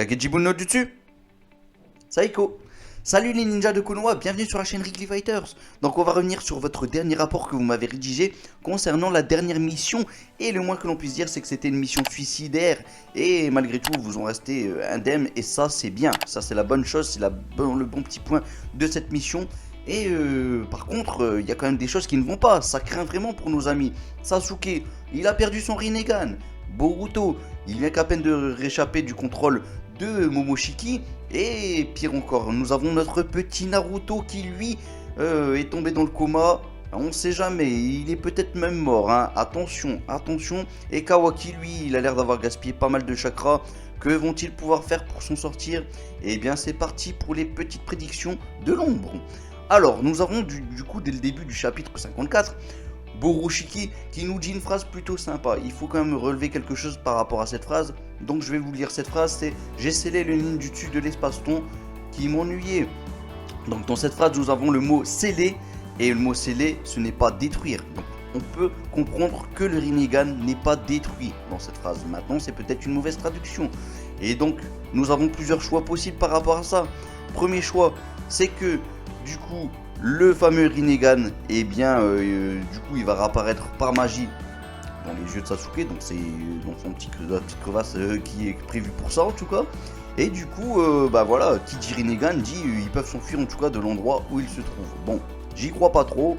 Kagejibu no Jutsu. Saiko. Salut les ninjas de Konoha, bienvenue sur la chaîne Wrigley Fighters. Donc on va revenir sur votre dernier rapport que vous m'avez rédigé concernant la dernière mission. Et le moins que l'on puisse dire c'est que c'était une mission suicidaire. Et malgré tout vous en restez indemne et ça c'est bien. Ça c'est la bonne chose, c'est le bon petit point de cette mission. Et par contre, il y a quand même des choses qui ne vont pas. Ça craint vraiment pour nos amis. Sasuke, il a perdu son Rinnegan. Boruto, il vient qu'à peine de réchapper du contrôle de Momoshiki. Et pire encore, nous avons notre petit Naruto qui lui est tombé dans le coma. On sait jamais, il est peut-être même mort, hein. Attention, attention. Et Kawaki, lui, il a l'air d'avoir gaspillé pas mal de chakras. Que vont-ils pouvoir faire pour s'en sortir? Eh bien, c'est parti pour les petites prédictions de l'ombre. Alors, nous avons du coup, dès le début du chapitre 54, Borushiki qui nous dit une phrase plutôt sympa. Il faut quand même relever quelque chose par rapport à cette phrase. Donc je vais vous lire cette phrase, c'est « J'ai scellé le ninjutsu de l'espace-temps qui m'ennuyait ». Donc dans cette phrase, nous avons le mot « sceller » et le mot « sceller », ce n'est pas « détruire ». Donc on peut comprendre que le Rinnegan n'est pas détruit dans cette phrase. Maintenant, c'est peut-être une mauvaise traduction. Et donc, nous avons plusieurs choix possibles par rapport à ça. Premier choix, c'est que du coup, le fameux Rinnegan, eh bien, du coup, il va réapparaître par magie dans les yeux de Sasuke, donc c'est dans son petite crevasse qui est prévue pour ça en tout cas. Et du coup, bah voilà, qui dit Rinnegan dit ils peuvent s'enfuir en tout cas de l'endroit où ils se trouvent. Bon, j'y crois pas trop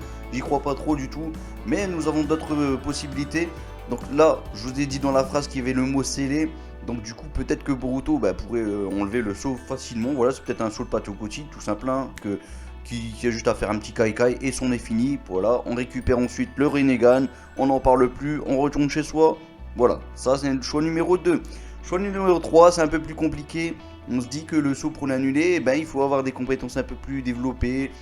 du tout, mais nous avons d'autres possibilités. Donc là, je vous ai dit dans la phrase qu'il y avait le mot scellé. Donc du coup, peut-être que Boruto pourrait enlever le saut facilement. Voilà, c'est peut-être un saut de Patokoti, tout simple, hein, qui a juste à faire un petit Kaikai et son est fini. Voilà, on récupère ensuite le Rinnegan, on n'en parle plus, on retourne chez soi. Voilà, ça c'est le choix numéro 2. Choix numéro 3, c'est un peu plus compliqué. On se dit que le saut pour l'annuler, il faut avoir des compétences un peu plus développées.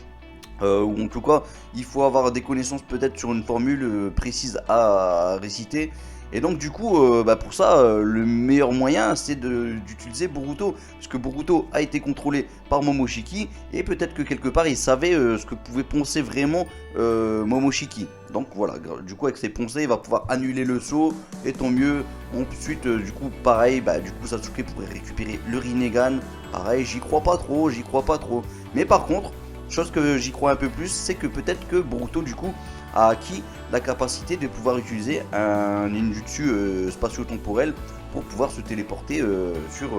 Ou en tout cas, il faut avoir des connaissances peut-être sur une formule précise à réciter. Et donc du coup, pour ça, le meilleur moyen c'est d'utiliser Boruto. Parce que Boruto a été contrôlé par Momoshiki. Et peut-être que quelque part il savait ce que pouvait penser vraiment Momoshiki. Donc voilà, du coup avec ses pensées il va pouvoir annuler le saut. Et tant mieux. Ensuite, du coup pareil, du coup Sasuke pourrait récupérer le Rinnegan. Pareil, j'y crois pas trop. Mais par contre, chose que j'y crois un peu plus, c'est que peut-être que Boruto du coup a acquis la capacité de pouvoir utiliser un ninjutsu spatio-temporel pour pouvoir se téléporter sur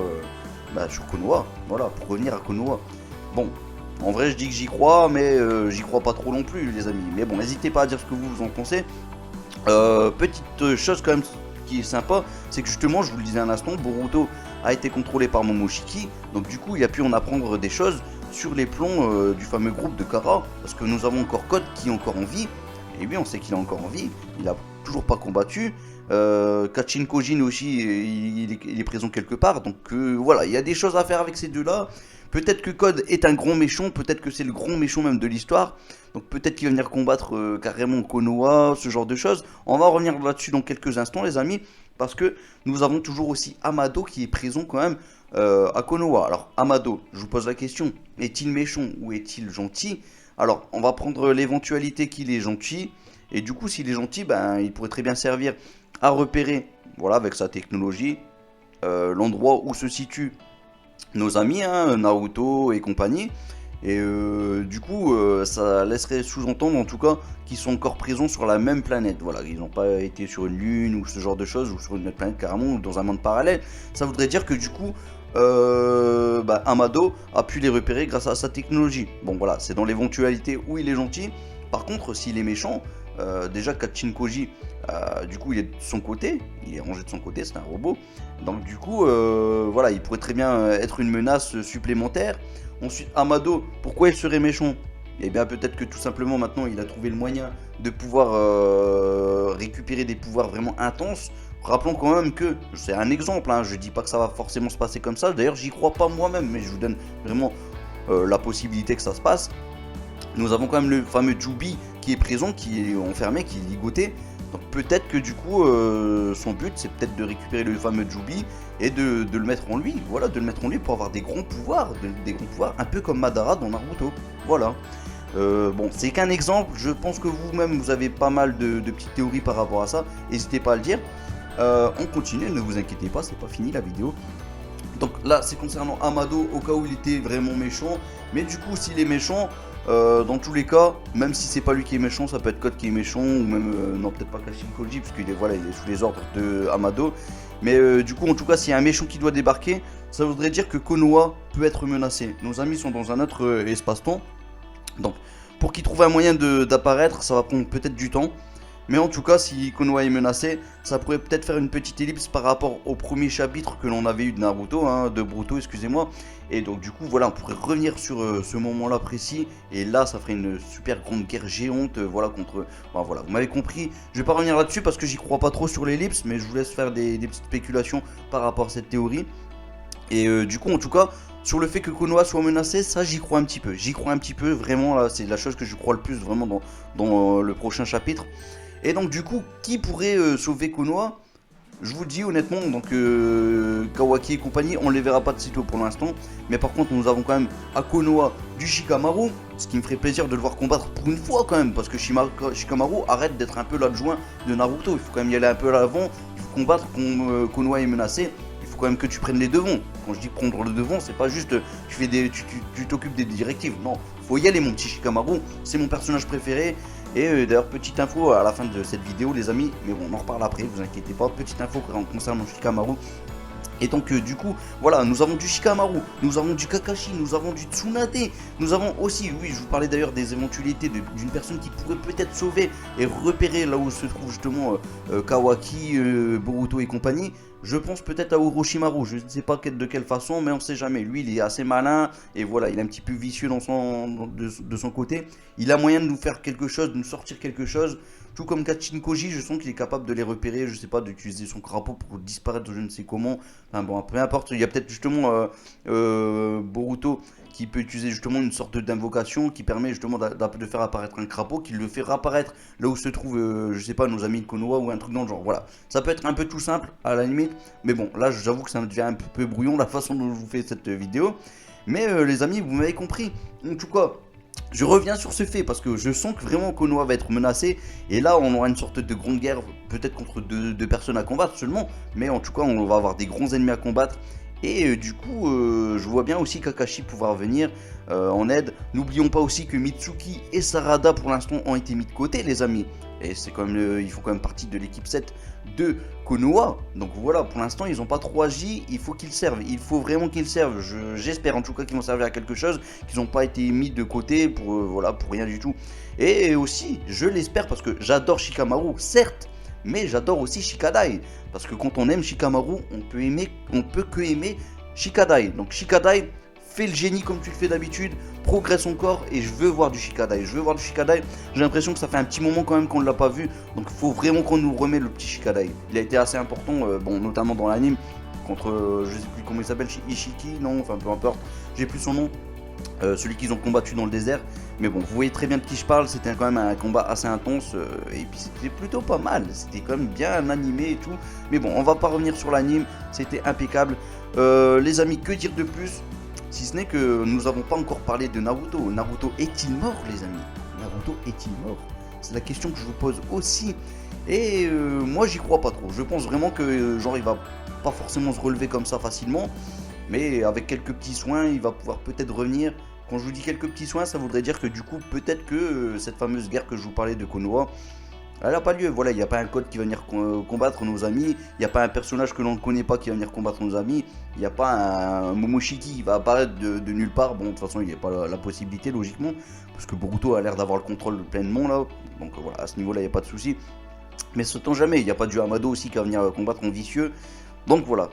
Konoha, voilà, pour revenir à Konoha. Bon, en vrai je dis que j'y crois, mais j'y crois pas trop non plus les amis. Mais bon, n'hésitez pas à dire ce que vous en pensez. Petite chose quand même qui est sympa, c'est que justement, je vous le disais un instant, Boruto a été contrôlé par Momoshiki, donc du coup il a pu en apprendre des choses sur les plombs du fameux groupe de Kara, parce que nous avons encore Code qui est encore en vie. Et lui on sait qu'il est encore en vie, il a toujours pas combattu. Kachin Kojin aussi, il est présent quelque part. Donc voilà, il y a des choses à faire avec ces deux-là. Peut-être que Code est un grand méchant, peut-être que c'est le grand méchant même de l'histoire. Donc peut-être qu'il va venir combattre carrément Konoha, ce genre de choses. On va revenir là-dessus dans quelques instants les amis. Parce que nous avons toujours aussi Amado qui est présent quand même à Konoha. Alors Amado, je vous pose la question, est-il méchant ou est-il gentil? Alors, on va prendre l'éventualité qu'il est gentil. Et du coup, s'il est gentil, il pourrait très bien servir à repérer, voilà, avec sa technologie, l'endroit où se situent nos amis, hein, Naruto et compagnie. Et du coup, ça laisserait sous-entendre, en tout cas, qu'ils sont encore présents sur la même planète. Voilà, ils n'ont pas été sur une lune ou ce genre de choses, ou sur une autre planète carrément, ou dans un monde parallèle. Ça voudrait dire que du coup, Amado a pu les repérer grâce à sa technologie. Bon voilà, c'est dans l'éventualité où il est gentil. Par contre, s'il est méchant, déjà Kachin Koji, du coup il est de son côté, il est rangé de son côté, c'est un robot. Donc du coup, voilà, il pourrait très bien être une menace supplémentaire. Ensuite, Amado, pourquoi il serait méchant? Eh bien peut-être que tout simplement maintenant il a trouvé le moyen de pouvoir récupérer des pouvoirs vraiment intenses. Rappelons quand même que c'est un exemple, hein, je dis pas que ça va forcément se passer comme ça, d'ailleurs j'y crois pas moi-même, mais je vous donne vraiment la possibilité que ça se passe. Nous avons quand même le fameux Jubi qui est présent, qui est enfermé, qui est ligoté. Donc peut-être que du coup son but c'est peut-être de récupérer le fameux Jubi et de le mettre en lui, voilà, de le mettre en lui pour avoir des grands pouvoirs, un peu comme Madara dans Naruto, voilà. Bon, c'est qu'un exemple, je pense que vous-même vous avez pas mal de petites théories par rapport à ça, n'hésitez pas à le dire. On continue, ne vous inquiétez pas, c'est pas fini la vidéo. Donc là c'est concernant Amado au cas où il était vraiment méchant. Mais du coup s'il est méchant, dans tous les cas, même si c'est pas lui qui est méchant, ça peut être Code qui est méchant, ou même, non peut-être pas Kashin Koji, parce qu'il est, voilà, il est sous les ordres de Amado. Mais du coup en tout cas s'il y a un méchant qui doit débarquer, ça voudrait dire que Konoha peut être menacé. Nos amis sont dans un autre espace-temps. Donc pour qu'ils trouvent un moyen d'apparaître, ça va prendre peut-être du temps. Mais en tout cas, si Konoha est menacé, ça pourrait peut-être faire une petite ellipse par rapport au premier chapitre que l'on avait eu de Naruto, de Boruto, excusez-moi. Et donc du coup, voilà, on pourrait revenir sur ce moment-là précis. Et là, ça ferait une super grande guerre géante, voilà, contre... Enfin, voilà, vous m'avez compris. Je vais pas revenir là-dessus parce que j'y crois pas trop sur l'ellipse, mais je vous laisse faire des petites spéculations par rapport à cette théorie. Et du coup, en tout cas, sur le fait que Konoha soit menacé, ça j'y crois un petit peu. J'y crois un petit peu, vraiment, là, c'est la chose que je crois le plus vraiment dans le prochain chapitre. Et donc du coup, qui pourrait sauver Konoha? Je vous le dis honnêtement, donc Kawaki et compagnie, on les verra pas de sitôt pour l'instant. Mais par contre, nous avons quand même à Konoha du Shikamaru, ce qui me ferait plaisir de le voir combattre pour une fois quand même. Parce que Shikamaru arrête d'être un peu l'adjoint de Naruto. Il faut quand même y aller un peu à l'avant, il faut combattre quand Konoha est menacé. Il faut quand même que tu prennes les devants. Quand je dis prendre le devant, c'est pas juste tu t'occupes des directives. Non, faut y aller mon petit Shikamaru, c'est mon personnage préféré. Et d'ailleurs, petite info à la fin de cette vidéo, les amis, mais bon, on en reparle après, vous inquiétez pas. Petite info concernant Shikamaru. Et donc du coup, voilà, nous avons du Shikamaru, nous avons du Kakashi, nous avons du Tsunade, nous avons aussi, oui, je vous parlais d'ailleurs des éventualités d'une personne qui pourrait peut-être sauver et repérer là où se trouve justement Kawaki, Boruto et compagnie. Je pense peut-être à Orochimaru, je ne sais pas de quelle façon, mais on ne sait jamais. Lui, il est assez malin, et voilà, il est un petit peu vicieux de son côté. Il a moyen de nous faire quelque chose, de nous sortir quelque chose. Tout comme Kashin Koji, je sens qu'il est capable de les repérer, je sais pas, d'utiliser son crapaud pour disparaître je ne sais comment. Enfin bon, peu importe, il y a peut-être justement Boruto qui peut utiliser justement une sorte d'invocation qui permet justement de faire apparaître un crapaud, qui le fait réapparaître là où se trouve, je sais pas, nos amis de Konoha ou un truc dans le genre. Voilà, ça peut être un peu tout simple à la limite, mais bon, là j'avoue que ça devient un peu brouillon la façon dont je vous fais cette vidéo. Mais les amis, vous m'avez compris. En tout cas, je reviens sur ce fait parce que je sens que vraiment Konoha va être menacé. Et là, on aura une sorte de grande guerre, peut-être contre deux personnes à combattre seulement. Mais en tout cas, on va avoir des grands ennemis à combattre. Et du coup, je vois bien aussi Kakashi pouvoir venir en aide. N'oublions pas aussi que Mitsuki et Sarada pour l'instant ont été mis de côté, les amis. Et c'est quand même, ils font quand même partie de l'équipe 7 de Konoha. Donc voilà, pour l'instant, ils n'ont pas trop agi. Il faut qu'ils servent. Il faut vraiment qu'ils servent. J'espère en tout cas qu'ils vont servir à quelque chose, qu'ils n'ont pas été mis de côté pour, voilà, pour rien du tout. Et aussi, je l'espère parce que j'adore Shikamaru, certes. Mais j'adore aussi Shikadai. Parce que quand on aime Shikamaru, on peut que aimer Shikadai. Donc Shikadai, fais le génie comme tu le fais d'habitude, progresse encore et je veux voir du Shikadai. Je veux voir du Shikadai. J'ai l'impression que ça fait un petit moment quand même qu'on ne l'a pas vu. Donc il faut vraiment qu'on nous remette le petit Shikadai. Il a été assez important, bon, notamment dans l'anime, contre, je sais plus comment il s'appelle, Ishiki, non, enfin peu importe, j'ai plus son nom. Celui qu'ils ont combattu dans le désert. Mais bon, vous voyez très bien de qui je parle, c'était quand même un combat assez intense, et puis c'était plutôt pas mal, c'était quand même bien animé et tout. Mais bon, on va pas revenir sur l'anime, c'était impeccable. Les amis, que dire de plus? Si ce n'est que nous n'avons pas encore parlé de Naruto. Naruto est-il mort, les amis? Naruto est-il mort? C'est la question que je vous pose aussi. Et moi j'y crois pas trop, je pense vraiment que genre il va pas forcément se relever comme ça facilement. Mais avec quelques petits soins, il va pouvoir peut-être revenir. Quand je vous dis quelques petits soins, ça voudrait dire que du coup, peut-être que cette fameuse guerre que je vous parlais de Konoha, elle n'a pas lieu. Voilà, il n'y a pas un code qui va venir combattre nos amis. Il n'y a pas un personnage que l'on ne connaît pas qui va venir combattre nos amis. Il n'y a pas un Momoshiki qui va apparaître de nulle part. Bon, de toute façon, il n'y a pas la possibilité, logiquement. Parce que Boruto a l'air d'avoir le contrôle pleinement, là. Donc voilà, à ce niveau-là, il n'y a pas de souci. Mais sait-on jamais, il n'y a pas du Amado aussi qui va venir combattre en vicieux. Donc voilà.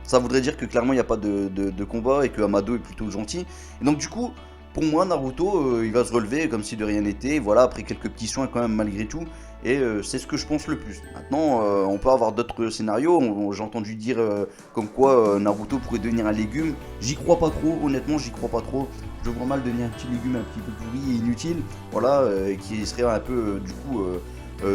Ça voudrait dire que clairement il n'y a pas de combat et que Amado est plutôt gentil. Et donc du coup, pour moi, Naruto, il va se relever comme si de rien n'était. Voilà, après quelques petits soins quand même malgré tout. Et c'est ce que je pense le plus. Maintenant, on peut avoir d'autres scénarios. J'ai entendu dire comme quoi Naruto pourrait devenir un légume. J'y crois pas trop, honnêtement, j'y crois pas trop. Je vois mal devenir un petit légume un petit peu pourri et inutile. Voilà, qui serait un peu du coup...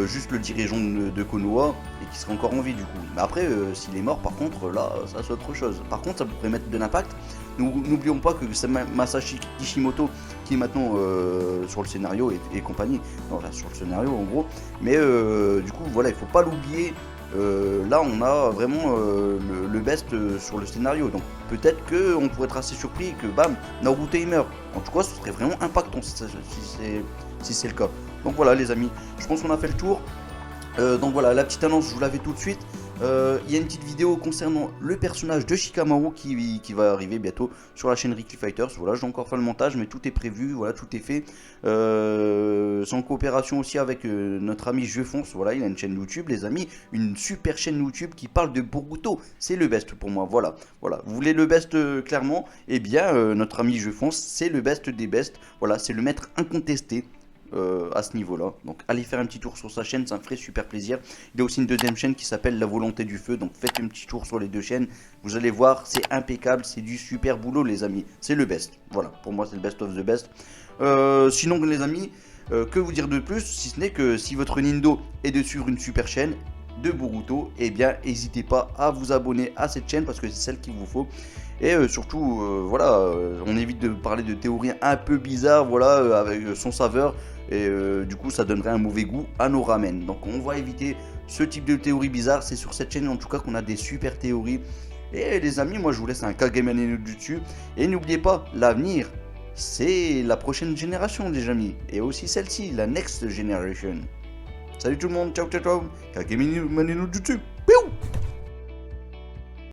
juste le dirigeant de Konoha et qui serait encore en vie du coup. Mais après, s'il est mort, par contre, là, ça c'est autre chose. Par contre, ça pourrait mettre de l'impact. N'oublions pas que c'est Masashi Kishimoto qui est maintenant sur le scénario et compagnie. Non, là, sur le scénario en gros. Mais du coup, voilà, il faut pas l'oublier. là on a vraiment le best sur le scénario. Donc peut-être qu'on pourrait être assez surpris que bam, Naruto il meurt. En tout cas ce serait vraiment impactant si c'est le cas. Donc voilà les amis, je pense qu'on a fait le tour. Donc voilà, la petite annonce, je vous la fais tout de suite. Il y a une petite vidéo concernant le personnage de Shikamaru qui va arriver bientôt sur la chaîne Ricky Fighters. Voilà, j'ai encore fait le montage, mais tout est prévu, voilà, tout est fait. C'est en coopération aussi avec notre ami Jeu Fonce. Voilà, il a une chaîne YouTube, les amis, une super chaîne YouTube qui parle de Boruto. C'est le best pour moi, voilà. Voilà, vous voulez le best clairement? Eh bien, notre ami Jeu Fonce, c'est le best des best. Voilà, c'est le maître incontesté. À ce niveau-là. Donc allez faire un petit tour sur sa chaîne, ça me ferait super plaisir. Il y a aussi une deuxième chaîne qui s'appelle La Volonté du Feu, donc faites un petit tour sur les deux chaînes. Vous allez voir, c'est impeccable, c'est du super boulot les amis. C'est le best. Voilà, pour moi c'est le best of the best. Sinon les amis, que vous dire de plus, si ce n'est que si votre Nindo est de suivre une super chaîne de Boruto, eh bien n'hésitez pas à vous abonner à cette chaîne parce que c'est celle qu'il vous faut. Et surtout, voilà, on évite de parler de théories un peu bizarres, voilà, avec son saveur. Et du coup, ça donnerait un mauvais goût à nos ramen. Donc, on va éviter ce type de théories bizarres. C'est sur cette chaîne, en tout cas, qu'on a des super théories. Et les amis, moi, je vous laisse un Kagame no Jutsu. Et n'oubliez pas, l'avenir, c'est la prochaine génération, les amis. Et aussi celle-ci, la next generation. Salut tout le monde, ciao ciao ciao. Kagame no Jutsu. Piou.